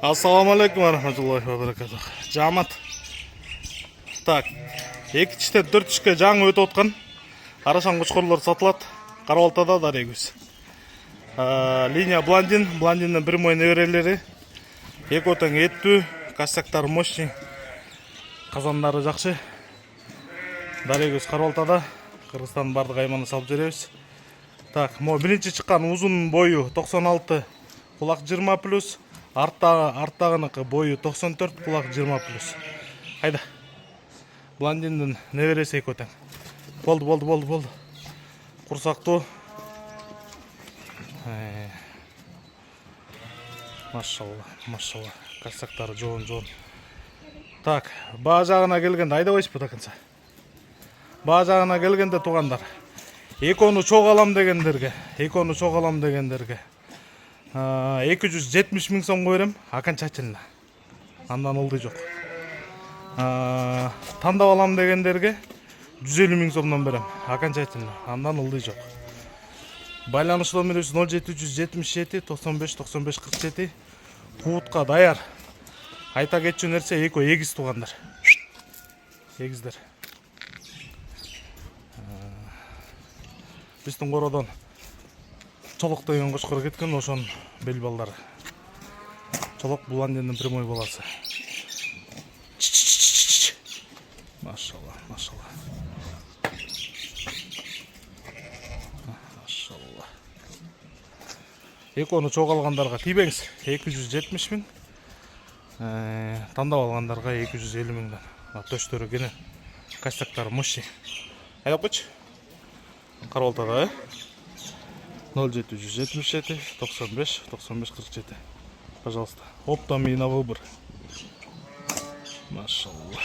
Ассаламу алейкум рахматуллахи ва баракатух. Жамат. Так, 2-тен 4-тке жаңы өтіп отқан арашан қошқорлар сатылат. Қарабалтада дарегіз. Линия блондин, блондиннің бір мой неберелері. Екі отан етту, кастактары мощный, қазандары жақсы. Дарегіз Қарабалтада, Қырғызстан бардық айманы салып жүребіз. Так, бірінші шыққан ұзын бойы 96, құлақ 20 плюс. Арттағынықы бойы 94, құлақ 20 плюс. Хайда. Блондиндің небересі екі өтен. Болды. Құрсақты. Машалла. Кастактары жоғын. Так, ба жағына келгенде айда ойсы бұтақынса. Ба жағына келгенде туғандар. Еконы чоқ алам дегендерге. 270 мың сом қойырым, окончательно. Андан олды жоқ. Тандап алам дегендерге 150 мың сомнан берем, окончательно. Андан олды жоқ. Байланыш номеріміз 0777 95 47. Туытқа даяр. Айта кетчү нерсе эко егіз туғандар. Егіздер. Біздің қорадан Чолок деген қошқыр кеткен, ошон бел балдары. Чолок блондиннің прямой баласы. Машалла. Еконы чоқ алғандарға тибеңіз 270 мың. Тандап алғандарға 250 мыңдан. Төштері кені кастактары мощный. Айдап қойшы. Қарабалтада, 0777 95 47. Пожалуйста. Оптом и на выбор. Машаллах.